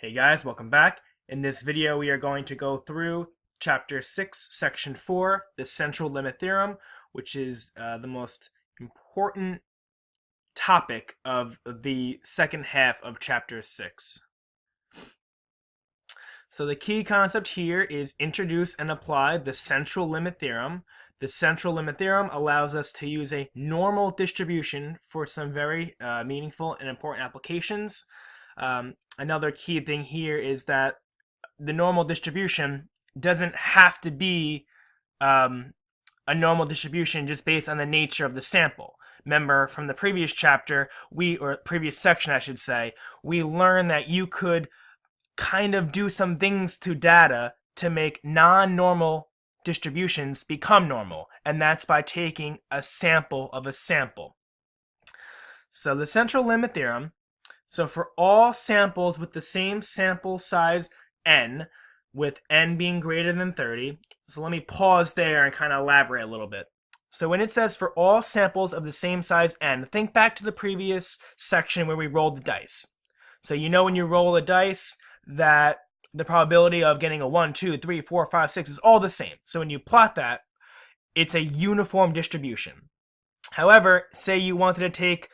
Hey guys, welcome back. In this video, we are going to go through Chapter 6, Section 4, the central limit theorem, which is the most important topic of the second half of Chapter 6. So the key concept here is introduce and apply the central limit theorem. The central limit theorem allows us to use a normal distribution for some very meaningful and important applications. Another key thing here is that the normal distribution doesn't have to be a normal distribution just based on the nature of the sample. Remember from the previous chapter, or previous section I should say, we learned that you could kind of do some things to data to make non-normal distributions become normal, and that's by taking a sample of a sample. So the central limit theorem, so for all samples with the same sample size n, with n being greater than 30, so let me pause there and kind of elaborate a little bit. So when it says for all samples of the same size n, think back to the previous section where we rolled the dice. So you know when you roll a dice that the probability of getting a 1, 2, 3, 4, 5, 6 is all the same. So when you plot that, it's a uniform distribution. However, say you wanted to take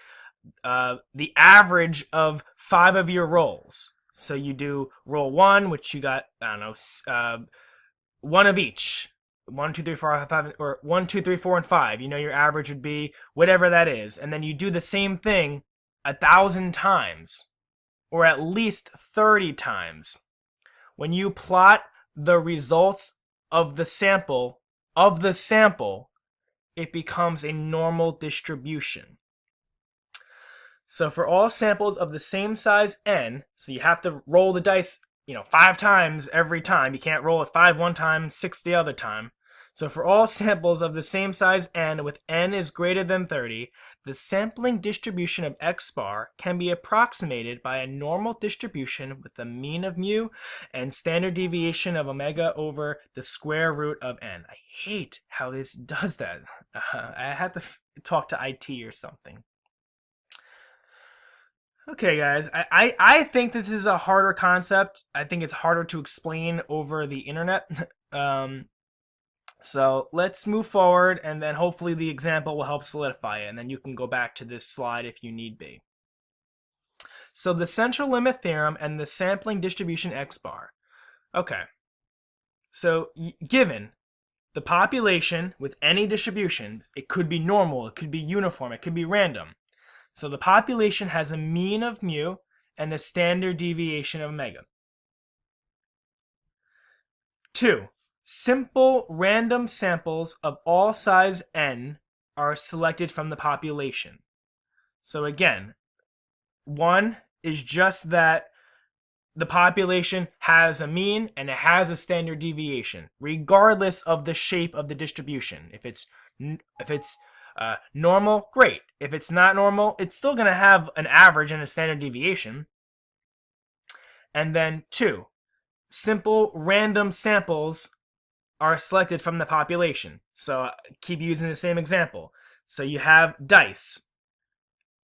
the average of 5 of your rolls. So you do roll 1, which you got, I don't know, 1 of each. 1, 2, 3, 4, 5, or 1, 2, 3, 4, and 5. You know your average would be whatever that is. And then you do the same thing 1,000 times, or at least 30 times. When you plot the results of the sample, it becomes a normal distribution. So for all samples of the same size n, so you have to roll the dice, 5 times every time. You can't roll it 5 one time, 6 the other time. So for all samples of the same size n with n is greater than 30, the sampling distribution of x bar can be approximated by a normal distribution with the mean of mu and standard deviation of omega over the square root of n. I hate how this does that. I had to talk to IT or something. Okay, guys, I think this is a harder concept. I think it's harder to explain over the internet. So let's move forward, and then hopefully the example will help solidify it, and then you can go back to this slide if you need be. So the central limit theorem and the sampling distribution x bar. Okay, so given the population with any distribution, it could be normal, it could be uniform, it could be random. So the population has a mean of mu and a standard deviation of omega. 2. Simple random samples of all size n are selected from the population. So again, 1 is just that the population has a mean and it has a standard deviation, regardless of the shape of the distribution. If it's normal, great. If it's not normal, it's still going to have an average and a standard deviation. And then 2, simple random samples are selected from the population. So keep using the same example. So you have dice.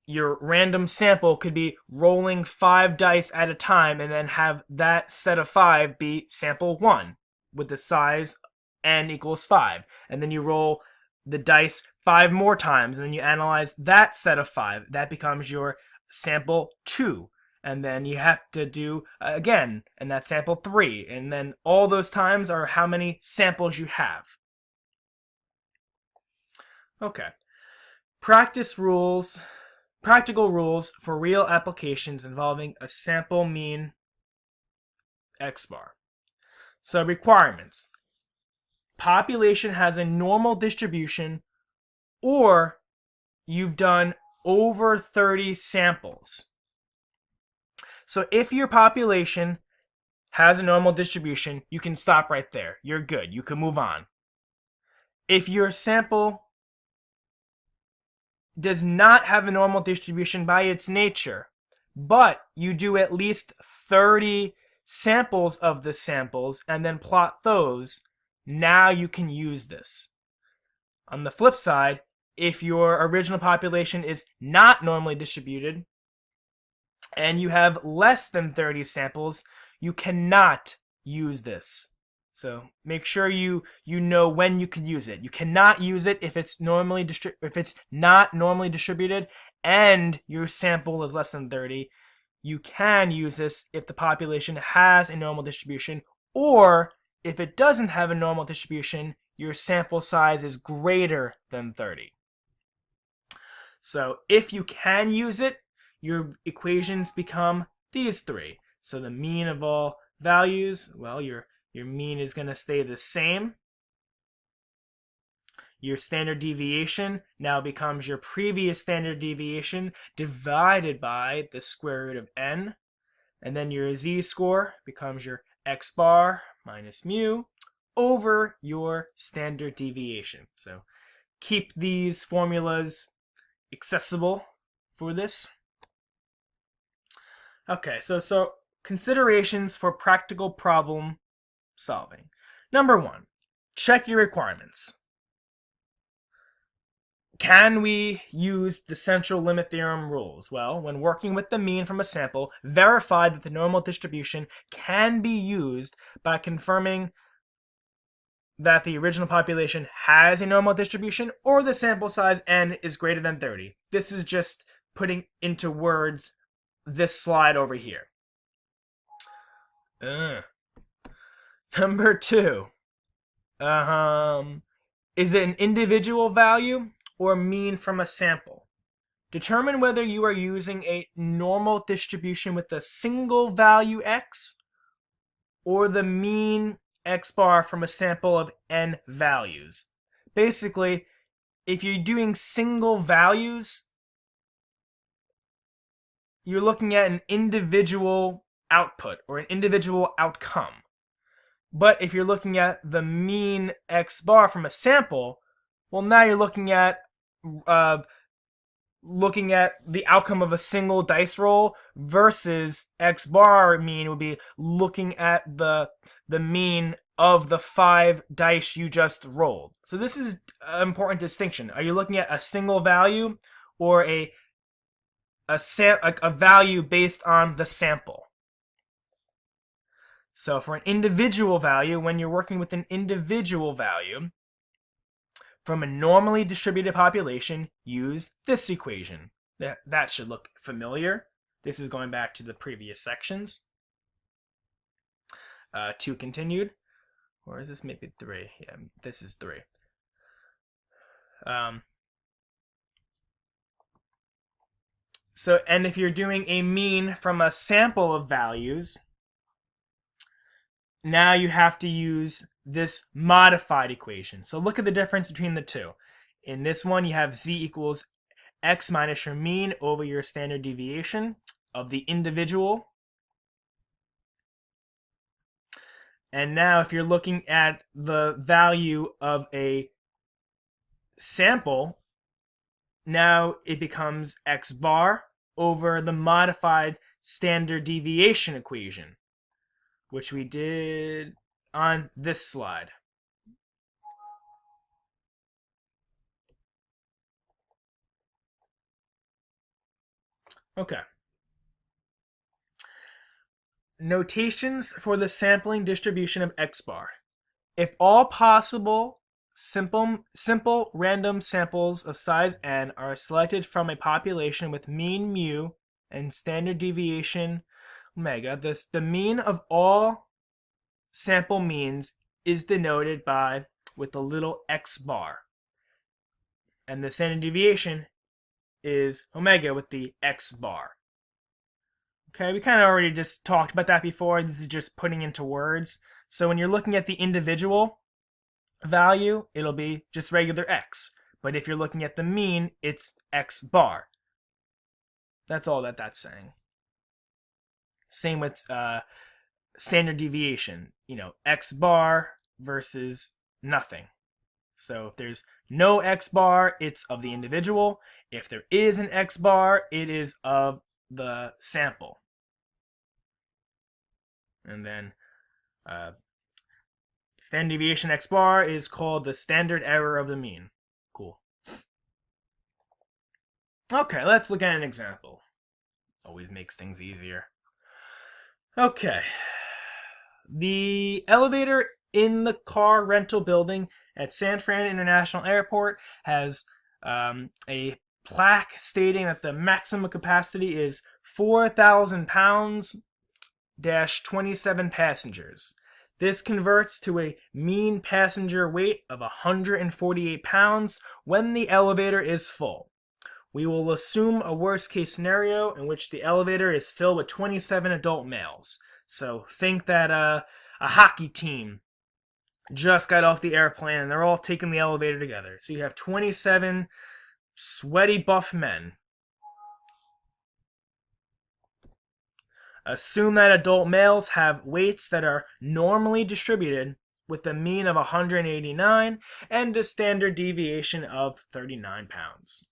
Your random sample could be rolling 5 dice at a time and then have that set of 5 be sample 1 with the size n equals 5. And then you roll the dice 5 more times and then you analyze that set of 5. That becomes your sample 2. And then you have to do again, and that's sample 3. And then all those times are how many samples you have. Okay. Practical rules for real applications involving a sample mean x bar. So requirements. Population has a normal distribution, or you've done over 30 samples. So if your population has a normal distribution, you can stop right there. You're good. You can move on. If your sample does not have a normal distribution by its nature, but you do at least 30 samples of the samples and then plot those, now you can use this. On the flip side, if your original population is not normally distributed, and you have less than 30 samples, you cannot use this. So make sure you know when you can use it. You cannot use it if it's not normally distributed and your sample is less than 30. You can use this if the population has a normal distribution, or if it doesn't have a normal distribution, your sample size is greater than 30. So if you can use it, your equations become these three. So the mean of all values, well, your mean is going to stay the same. Your standard deviation now becomes your previous standard deviation divided by the square root of n. And then your z-score becomes your x bar minus mu over your standard deviation. So keep these formulas accessible for this. Okay, so considerations for practical problem solving. Number 1, check your requirements. Can we use the central limit theorem rules? Well, when working with the mean from a sample, verify that the normal distribution can be used by confirming that the original population has a normal distribution or the sample size n is greater than 30. This is just putting into words this slide over here. Number 2, is it an individual value or mean from a sample? Determine whether you are using a normal distribution with a single value x or the mean x bar from a sample of n values. Basically, if you're doing single values, you're looking at an individual output or an individual outcome. But if you're looking at the mean x bar from a sample, well, now you're looking at the outcome of a single dice roll versus x bar mean would be looking at the mean of the 5 dice you just rolled. So this is an important distinction. Are you looking at a single value or a value based on the sample? So for an individual value, when you're working with an individual value from a normally distributed population, use this equation. That should look familiar. This is going back to the previous sections. 2 continued. Or is this maybe 3? Yeah, this is 3. And if you're doing a mean from a sample of values, now you have to use this modified equation. So look at the difference between the two. In this one, you have z equals x minus your mean over your standard deviation of the individual. And now if you're looking at the value of a sample, now it becomes x bar over the modified standard deviation equation, which we did on this slide. Okay. Notations for the sampling distribution of x bar. If all possible simple random samples of size n are selected from a population with mean mu and standard deviation omega, the mean of all sample means is denoted with the little x bar, and the standard deviation is omega with the x bar. Okay, we kind of already just talked about that before. This is just putting into words. So when you're looking at the individual value, it'll be just regular x. But if you're looking at the mean, it's x bar. That's all that's saying. Same with standard deviation. X bar versus nothing. So if there's no x bar, it's of the individual. If there is an x bar, it is of the sample. And then standard deviation x bar is called the standard error of the mean. Cool. Okay, let's look at an example. Always makes things easier. Okay. The elevator in the car rental building at San Fran International Airport has a plaque stating that the maximum capacity is 4,000 pounds dash 27 passengers. This converts to a mean passenger weight of 148 pounds when the elevator is full. We will assume a worst case scenario in which the elevator is filled with 27 adult males. So think that a hockey team just got off the airplane and they're all taking the elevator together. So you have 27 sweaty buff men. Assume that adult males have weights that are normally distributed with a mean of 189 and a standard deviation of 39 pounds.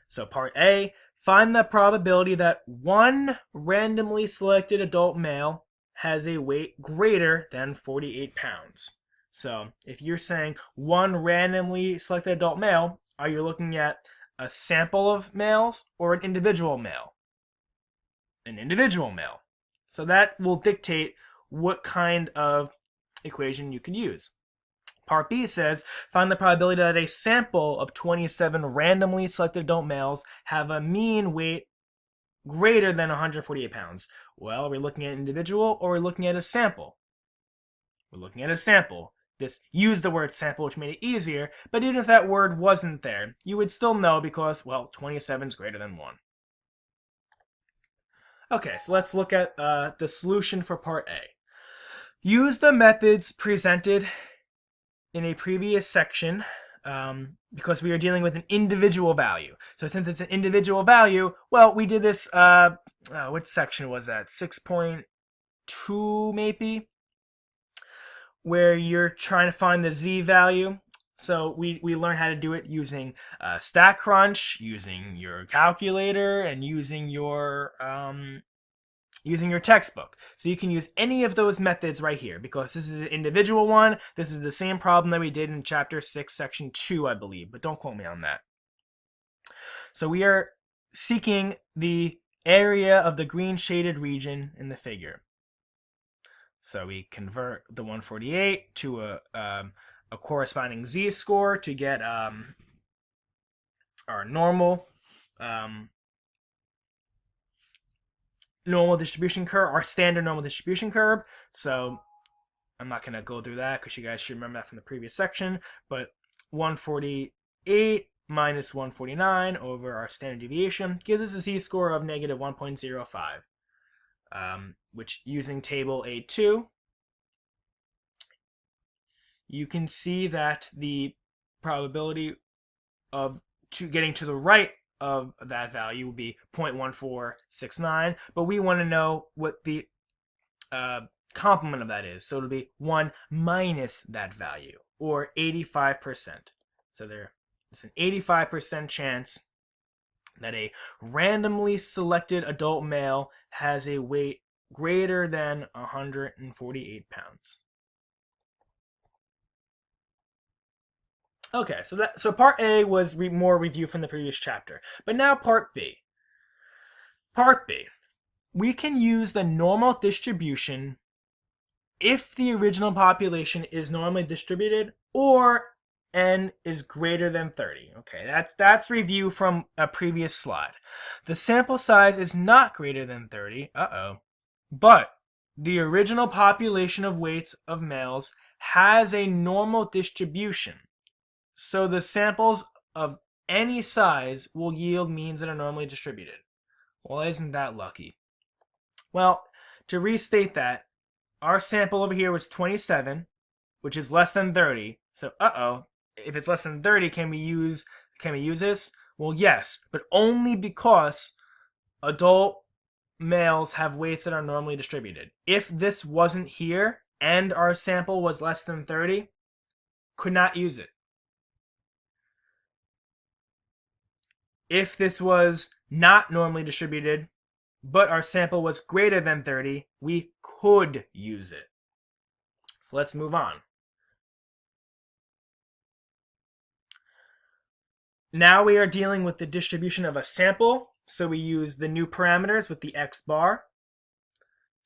So part A, find the probability that one randomly selected adult male has a weight greater than 48 pounds. So if you're saying one randomly selected adult male, are you looking at a sample of males or an individual male? An individual male. So that will dictate what kind of equation you can use. Part B says, find the probability that a sample of 27 randomly selected adult males have a mean weight greater than 148 pounds. Well, are we looking at an individual or are we looking at a sample? We're looking at a sample. This used the word sample, which made it easier, but even if that word wasn't there, you would still know because, well, 27 is greater than 1. Okay, so let's look at the solution for part A. Use the methods presented in a previous section because we are dealing with an individual value. So since it's an individual value, well, we did this, what section was that? 6.2 maybe? Where you're trying to find the z value. So we learned how to do it using StatCrunch, using your calculator, and using your textbook. So you can use any of those methods right here because this is an individual one. This is the same problem that we did in chapter 6, section 2, I believe, but don't quote me on that. So we are seeking the area of the green shaded region in the figure. So we convert the 148 to a corresponding z-score to get our normal distribution curve, our standard normal distribution curve. So I'm not going to go through that because you guys should remember that from the previous section. But 148 minus 149 over our standard deviation gives us a z-score of negative 1.05, which using table A2, you can see that the probability of getting to the right of that value would be 0.1469, but we want to know what the complement of that is. So it'll be 1 minus that value, or 85%. So there's an 85% chance that a randomly selected adult male has a weight greater than 148 pounds. Okay, so part A was more review from the previous chapter, but now part B. Part B, we can use the normal distribution if the original population is normally distributed or n is greater than 30. Okay, that's review from a previous slide. The sample size is not greater than 30, but the original population of weights of males has a normal distribution. So the samples of any size will yield means that are normally distributed. Well, isn't that lucky? Well, to restate that, our sample over here was 27, which is less than 30. So, if it's less than 30, can we use this? Well, yes, but only because adult males have weights that are normally distributed. If this wasn't here and our sample was less than 30, could not use it. If this was not normally distributed, but our sample was greater than 30, we could use it. So let's move on. Now we are dealing with the distribution of a sample. So we use the new parameters with the x bar.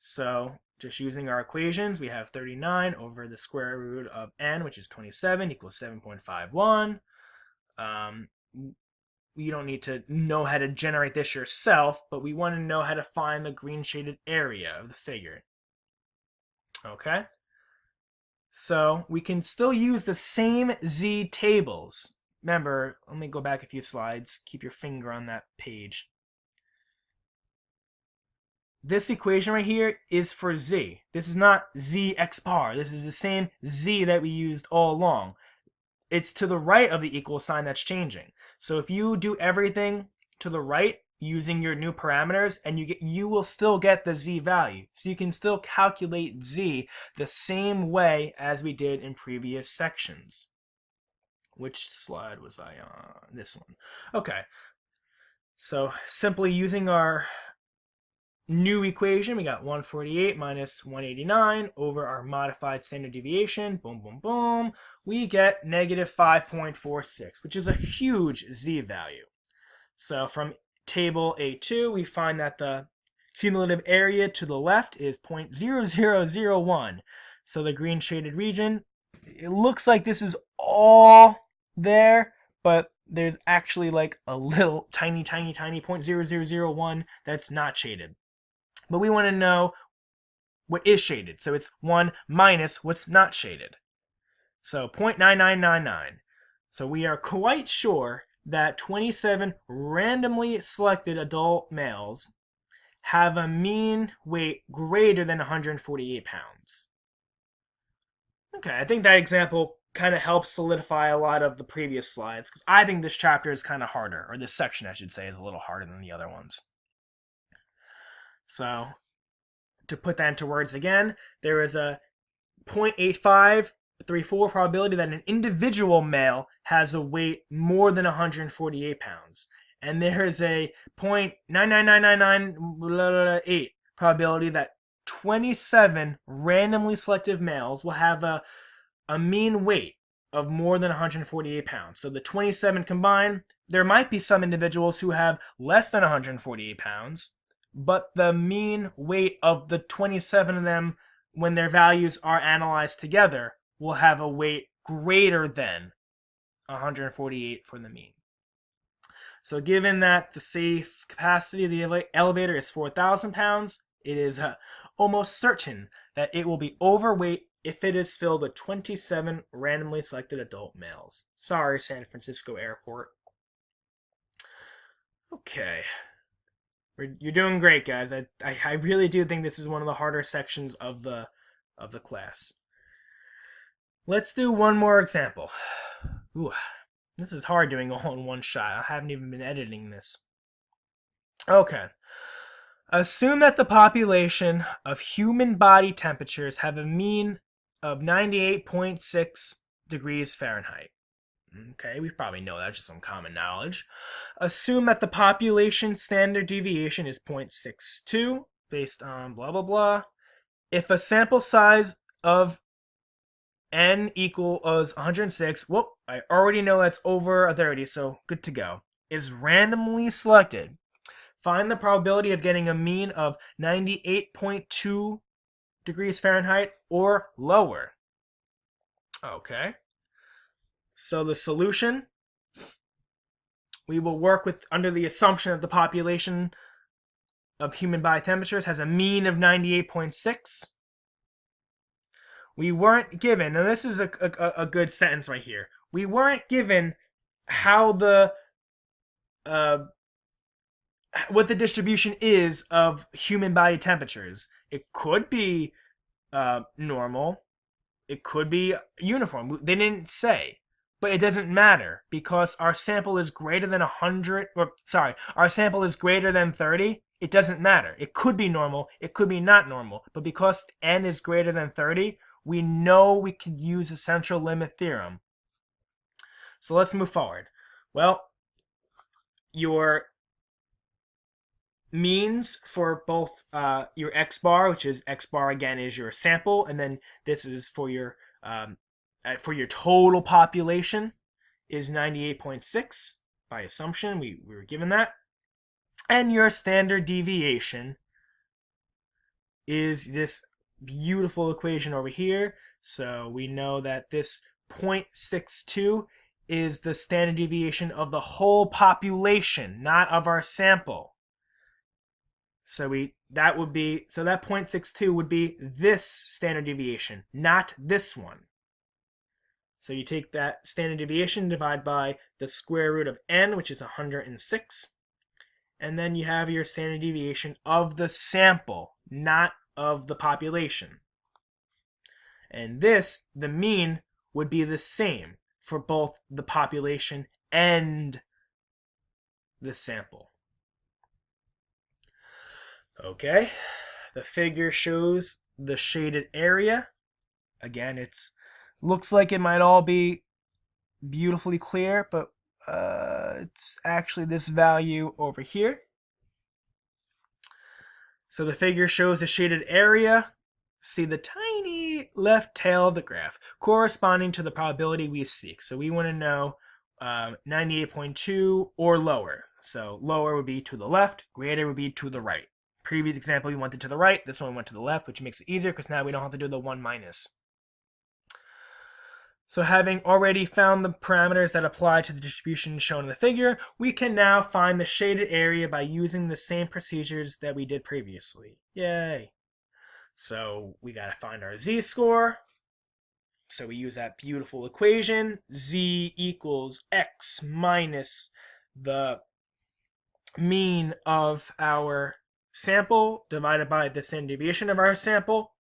So just using our equations, we have 39 over the square root of n, which is 27, equals 7.51. You don't need to know how to generate this yourself, but we want to know how to find the green shaded area of the figure. Okay? So we can still use the same z tables. Remember, let me go back a few slides. Keep your finger on that page. This equation right here is for z. This is not z x bar. This is the same z that we used all along. It's to the right of the equal sign that's changing. So if you do everything to the right using your new parameters, and you will still get the z value. So you can still calculate z the same way as we did in previous sections. Which slide was I on? This one. Okay. So simply using our new equation, we got 148 minus 189 over our modified standard deviation. Boom, boom, boom. We get negative 5.46, which is a huge z value. So from table A2, we find that the cumulative area to the left is 0.0001. So the green shaded region, it looks like this is all there, but there's actually like a little tiny 0.0001 that's not shaded. But we want to know what is shaded. So it's 1 minus what's not shaded. So 0.9999. So we are quite sure that 27 randomly selected adult males have a mean weight greater than 148 pounds. Okay, I think that example kind of helps solidify a lot of the previous slides, because I think this chapter is kind of harder, or this section I should say is a little harder than the other ones. So to put that into words again, there is a 0.8534 probability that an individual male has a weight more than 148 pounds. And there is a 0.999998 probability that 27 randomly selected males will have a mean weight of more than 148 pounds. So the 27 combined, there might be some individuals who have less than 148 pounds, but the mean weight of the 27 of them, when their values are analyzed together, will have a weight greater than 148 for the mean. So given that the safe capacity of the elevator is 4,000 pounds, it is almost certain that it will be overweight if it is filled with 27 randomly selected adult males. Sorry, San Francisco Airport. Okay. You're doing great, guys. I really do think this is one of the harder sections of the class. Let's do one more example. Ooh, this is hard doing all in one shot. I haven't even been editing this. Okay. Assume that the population of human body temperatures have a mean of 98.6 degrees Fahrenheit. Okay, we probably know that, just some common knowledge. Assume that the population standard deviation is 0.62 based on blah, blah, blah. If a sample size of n equals 106, whoop, I already know that's over 30, so good to go, is randomly selected, find the probability of getting a mean of 98.2 degrees Fahrenheit or lower. Okay. So the solution, we will work with under the assumption that the population of human body temperatures has a mean of 98.6. We weren't given, and this is a good sentence right here, we weren't given how what the distribution is of human body temperatures. It could be normal, it could be uniform. They didn't say. But it doesn't matter because our sample is greater than 100, or sorry, our sample is greater than 30. It doesn't matter. It could be normal, it could be not normal, but because n is greater than 30, we know we could use the central limit theorem. So let's move forward. Well, your means for both your x bar, which is x bar again is your sample, and then this is for your total population, is 98.6 by assumption. We were given that. And your standard deviation is this beautiful equation over here. So we know that this 0.62 is the standard deviation of the whole population, not of our sample. So that 0.62 would be this standard deviation, not this one. So you take that standard deviation, divide by the square root of n, which is 106, and then you have your standard deviation of the sample, not of the population. And this, the mean, would be the same for both the population and the sample. Okay, the figure shows the shaded area. Again, it's looks like it might all be beautifully clear, but it's actually this value over here. So the figure shows the shaded area. See the tiny left tail of the graph corresponding to the probability we seek. So we want to know 98.2 or lower. So lower would be to the left, greater would be to the right. Previous example, we went to the right. This one we went to the left, which makes it easier because now we don't have to do the 1 minus. So having already found the parameters that apply to the distribution shown in the figure, we can now find the shaded area by using the same procedures that we did previously. Yay! So we got to find our z-score. So we use that beautiful equation, z equals x minus the mean of our sample divided by the standard deviation of our sample,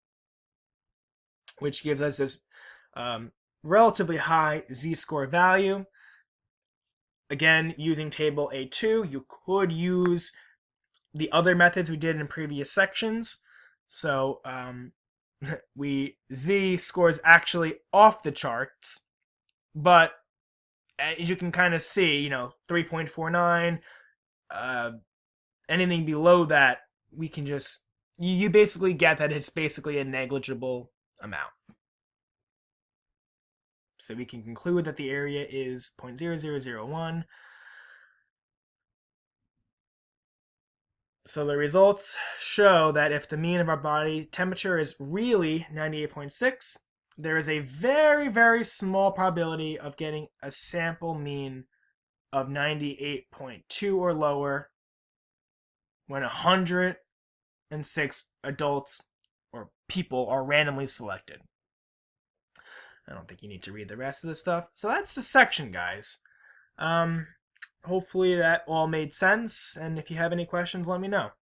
which gives us this relatively high z-score value. Again, using table A2, you could use the other methods we did in previous sections. So z scores actually off the charts, but as you can kind of see, 3.49, anything below that, we can just, you basically get that it's basically a negligible amount. So we can conclude that the area is 0.0001. So the results show that if the mean of our body temperature is really 98.6, there is a very, very small probability of getting a sample mean of 98.2 or lower when 106 adults or people are randomly selected. I don't think you need to read the rest of this stuff. So that's the section, guys. Hopefully that all made sense, and if you have any questions, let me know.